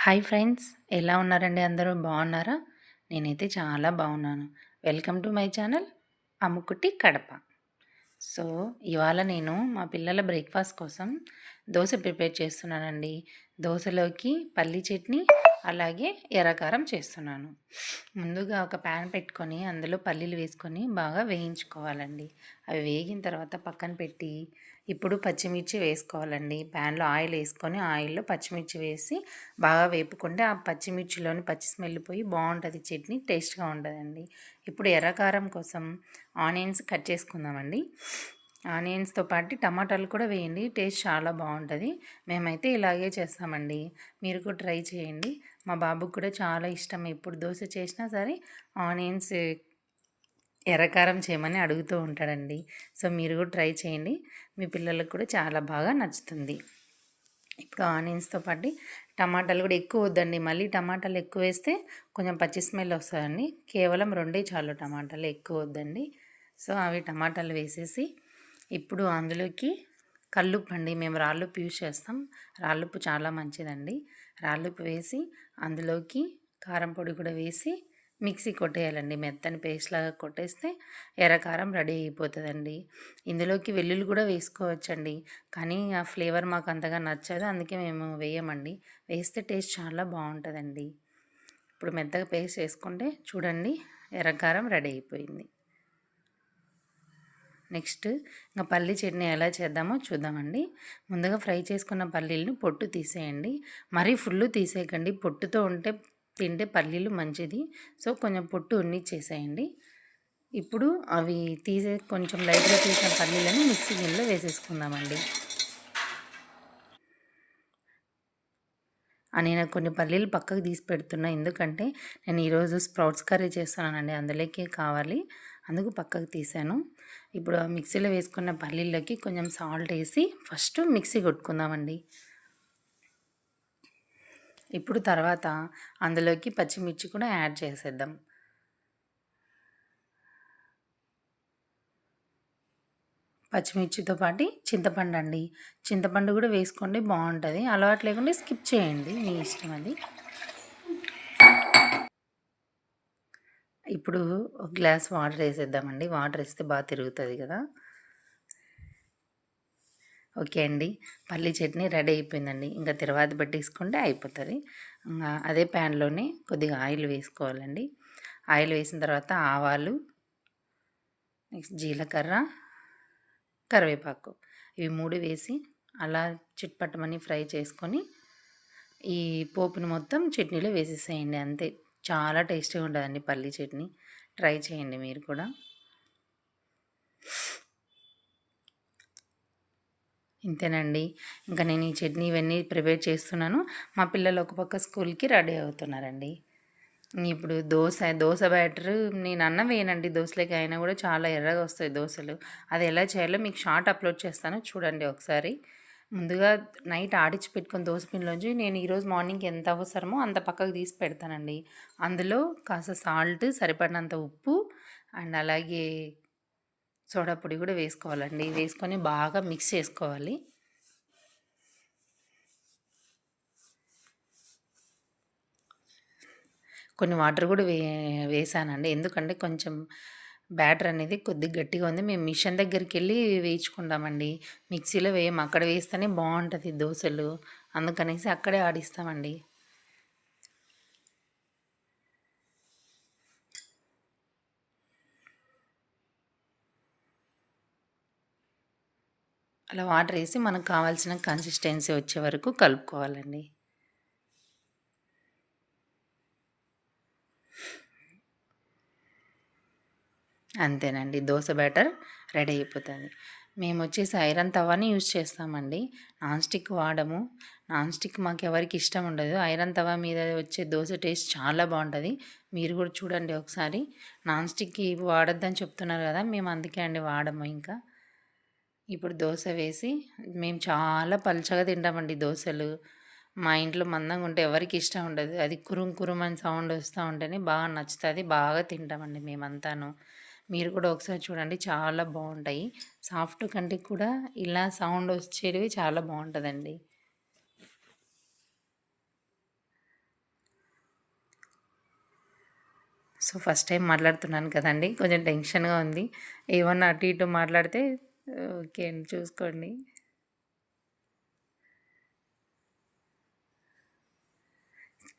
Hi friends, ఎలా ఉన్నారండి? అందరూ బాగున్నారా? నేనైతే చాలా బాగున్నాను. Welcome to my channel Ammukutti Kadapa. So ఇవాళ నేను మా పిల్లల బ్రేక్ఫాస్ట్ కోసం దోశ ప్రిపేర్ చేస్తున్నానండి. దోశలోకి పల్లి చట్నీ అలాగే ఎర్రకారం చేస్తున్నాను. ముందుగా ఒక ప్యాన్ పెట్టుకొని అందులో పల్లీలు వేసుకొని బాగా వేయించుకోవాలండి. అవి వేగిన తర్వాత పక్కన పెట్టి ఇప్పుడు పచ్చిమిర్చి వేసుకోవాలండి. ప్యాన్లో ఆయిల్ వేసుకొని ఆయిల్లో పచ్చిమిర్చి వేసి బాగా వేపుకుంటే ఆ పచ్చిమిర్చిలోని పచ్చి స్మెల్ పోయి బాగుంటుంది, చట్నీ టేస్ట్గా ఉంటుందండి. ఇప్పుడు ఎర్రకారం కోసం ఆనియన్స్ కట్ చేసుకుందామండి. ఆనియన్స్తో పాటు టమాటాలు కూడా వేయండి, టేస్ట్ చాలా బాగుంటుంది. మేమైతే ఇలాగే చేస్తామండి, మీరు కూడా ట్రై చేయండి. మా బాబుకి కూడా చాలా ఇష్టం, ఎప్పుడు దోశ చేసినా సరే ఆనియన్స్ ఎర్రకారం చేయమని అడుగుతూ ఉంటాడండి. సో మీరు కూడా ట్రై చేయండి, మీ పిల్లలకు కూడా చాలా బాగా నచ్చుతుంది. ఇప్పుడు ఆనియన్స్తో పాటు టమాటాలు కూడా ఎక్కువ వద్దండి, మళ్ళీ టమాటాలు ఎక్కువ వేస్తే కొంచెం పచ్చి స్మెల్ వస్తుందండి. కేవలం 2 చాలు, టమాటాలు ఎక్కువ వద్దండి. సో అవి టమాటాలు వేసేసి ఇప్పుడు అందులోకి కల్లుప్పు అండి, మేము రాళ్ళుప్పు యూజ్ చేస్తాం. రాళ్ళుప్పు చాలా మంచిదండి. రాళ్ళుప్పు వేసి అందులోకి కారం పొడి కూడా వేసి మిక్సీ కొట్టేయాలండి. మెత్తని పేస్ట్ లాగా కొట్టేస్తే ఎర్రకారం రెడీ అయిపోతుందండి. ఇందులోకి వెల్లుల్లి కూడా వేసుకోవచ్చండి, కానీ ఆ ఫ్లేవర్ మాకు అంతగా నచ్చదు, అందుకే మేము వేయమండి. వేస్తే టేస్ట్ చాలా బాగుంటుందండి. ఇప్పుడు మెత్తగా పేస్ట్ వేసుకుంటే చూడండి, ఎర్రకారం రెడీ అయిపోయింది. నెక్స్ట్ ఇంకా పల్లి చట్నీ ఎలా చేద్దామో చూద్దామండి. ముందుగా ఫ్రై చేసుకున్న పల్లీలను పొట్టు తీసేయండి, మరీ ఫుల్ తీసేయకండి, పొట్టుతో ఉంటే తింటే పల్లీలు మంచిది. సో కొంచెం పొట్టు ఉన్నిచ్చేసేయండి. ఇప్పుడు అవి కొంచెం లైట్గా తీసిన పల్లీలను మిక్సీ గిన్నెలో వేసేసుకుందామండి. నేను కొన్ని పల్లీలు పక్కకు తీసి పెడుతున్నా, ఎందుకంటే నేను ఈరోజు స్ప్రౌట్స్ కర్రీ చేస్తున్నానండి, అందులోకే కావాలి, అందుకు పక్కకు తీసాను. ఇప్పుడు మిక్సీలో వేసుకున్న పల్లీలకి కొంచెం సాల్ట్ వేసి ఫస్ట్ మిక్సీ కొట్టుకుందామండి. ఇప్పుడు తర్వాత అందులోకి పచ్చిమిర్చి కూడా యాడ్ చేసేద్దాం. పచ్చిమిర్చితో పాటు చింతపండు అండి, చింతపండు కూడా వేసుకోండి, బాగుంటుంది. అలవాటు లేకుండా స్కిప్ చేయండి, మీ ఇష్టం అది. ఇప్పుడు ఒక గ్లాస్ వాటర్ వేసేద్దామండి, వాటర్ వేస్తే బాగా తిరుగుతుంది కదా. ఓకే అండి, పల్లి చట్నీ రెడీ అయిపోయిందండి. ఇంకా తర్వాత పెట్టేసుకుంటే అయిపోతుంది. ఇంకా అదే ప్యాన్లోనే కొద్దిగా ఆయిల్ వేసుకోవాలండి. ఆయిల్ వేసిన తర్వాత ఆవాలు, నెక్స్ట్ జీలకర్ర, కరివేపాకు, ఇవి 3 వేసి అలా చిట్పట్టమని ఫ్రై చేసుకొని ఈ పోపుని మొత్తం చట్నీలో వేసేసేయండి. అంతే, చాలా టేస్టీగా ఉంటుందండి పల్లి చట్నీ. ట్రై చేయండి మీరు కూడా. ఇంతేనండి, ఇంకా నేను ఈ చట్నీ ఇవన్నీ ప్రిపేర్ చేస్తున్నాను. మా పిల్లలు ఒక పక్క స్కూల్కి రెడీ అవుతున్నారండి. ఇప్పుడు దోశ బ్యాటర్ నేను అన్నం వేయనండి దోశలకి, అయినా కూడా చాలా ఎర్రగా వస్తాయి దోశలు. అది ఎలా చేయాలో మీకు షార్ట్ అప్లోడ్ చేస్తాను, చూడండి ఒకసారి. ముందుగా నైట్ ఆడిచి పెట్టుకుని దోశపిండిలోంచి నేను ఈరోజు మార్నింగ్ ఎంత అవసరమో అంత పక్కకు తీసి పెడతానండి. అందులో కాస్త సాల్ట్, సరిపడినంత ఉప్పు అండ్ అలాగే సోడా పొడి కూడా వేసుకోవాలండి. వేసుకొని బాగా మిక్స్ చేసుకోవాలి. కొన్ని వాటర్ కూడా వేసానండి, ఎందుకంటే కొంచెం బ్యాటర్ అనేది కొద్దిగా గట్టిగా ఉంది. మేము మిషన్ దగ్గరికి వెళ్ళి వేయించుకుంటామండి, మిక్సీలో వేయం. అక్కడ వేస్తేనే బాగుంటుంది దోశలు, అందుకనేసి అక్కడే ఆడిస్తామండి. అలా వాటర్ వేసి మనకు కావాల్సిన కన్సిస్టెన్సీ వచ్చే వరకు కలుపుకోవాలండి. అంతేనండి, దోశ బ్యాటర్ రెడీ అయిపోతుంది. మేము వచ్చేసి ఐరన్ తవాని యూజ్ చేస్తామండి, నాన్ స్టిక్ వాడము. నాన్ స్టిక్ మాకు ఎవరికి ఇష్టం ఉండదు, ఐరన్ తవా మీద వచ్చే దోశ టేస్ట్ చాలా బాగుంటుంది. మీరు కూడా చూడండి ఒకసారి. నాన్ స్టిక్ వాడొద్దని చెప్తున్నారు కదా, మేము అందుకే అండి వాడము. ఇంకా ఇప్పుడు దోశ వేసి మేము చాలా పలుచగా తింటామండి దోశలు. మా ఇంట్లో మందంగా ఉంటే ఎవరికి ఇష్టం ఉండదు, అది కురుం కురుం అని సౌండ్ వస్తూ ఉంటేనే బాగా నచ్చుతుంది, బాగా తింటామండి మేమంతాను. మీరు కూడా ఒకసారి చూడండి, చాలా బాగుంటాయి. సాఫ్ట్ కంటే కూడా ఇలా సౌండ్ వచ్చేవి చాలా బాగుంటుందండి. సో ఫస్ట్ టైం మాట్లాడుతున్నాను కదండీ! కొంచెం టెన్షన్‌గా ఉంది. ఏమన్నా అటు ఇటు మాట్లాడితే ఓకే అండి, చూసుకోండి.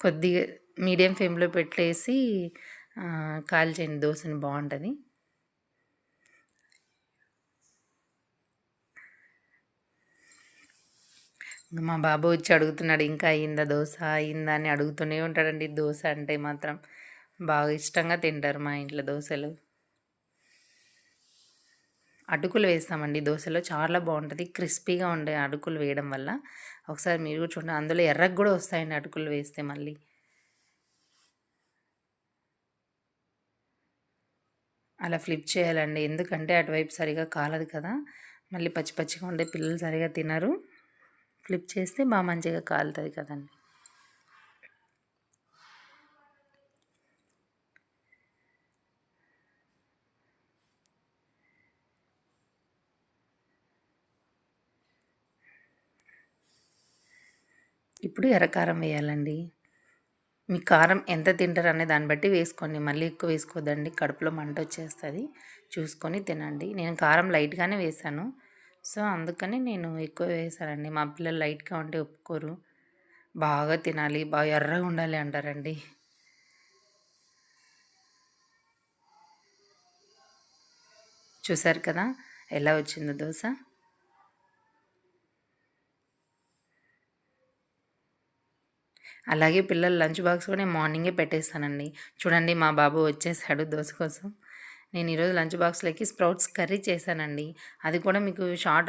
కొద్దిగా మీడియం ఫ్లేమ్‌లో పెట్టేసి కాల్చేయండి దోసని, బావుంటది. మా బాబు వచ్చి అడుగుతున్నాడు, ఇంకా అయిందా దోస, అయిందా అని అడుగుతూనే ఉంటాడండి. దోస అంటే మాత్రం బాగా ఇష్టంగా తింటారు మా ఇంట్లో దోసలు. అటుకులు వేస్తామండి దోసలో, చాలా బాగుంటుంది. క్రిస్పీగా ఉండే అటుకులు వేయడం వల్ల ఒకసారి మీరు కూడా చూడండి. అందులో ఎర్రగా కూడా వస్తాయండి అటుకులు వేస్తే మళ్ళీ. అలా ఫ్లిప్ చేయాలండి, ఎందుకంటే అటువైపు సరిగా కాలదు కదా, మళ్ళీ పచ్చి పచ్చిగా ఉండే పిల్లలు సరిగా తినరు. ఫ్లిప్ చేస్తే బాగా మంచిగా కాలుతుంది కదండి. ఇప్పుడు ఎర్రకారం వేయాలండి. మీ కారం ఎంత తింటారు అనే దాన్ని బట్టి వేసుకోండి, మళ్ళీ ఎక్కువ వేసుకోవద్దండి, కడుపులో మంట వచ్చేస్తుంది. చూసుకొని తినండి. నేను కారం లైట్గానే వేసాను, సో అందుకని నేను ఎక్కువ వేసానండి. మా పిల్లలు లైట్గా ఉంటే ఒప్పుకోరు, బాగా తినాలి, బాగా ఎర్రగా ఉండాలి అంటారండి. చూసారు కదా ఎలా వచ్చిందో దోశ. అలాగే పిల్లల లంచ్ బాక్స్ కూడా నేను మార్నింగే పెట్టేస్తానండి. చూడండి మా బాబు వచ్చేసాడు దోశ కోసం. నేను ఈరోజు లంచ్ బాక్స్లోకి స్ప్రౌట్స్ కర్రీ చేశానండి. అది కూడా మీకు షార్ట్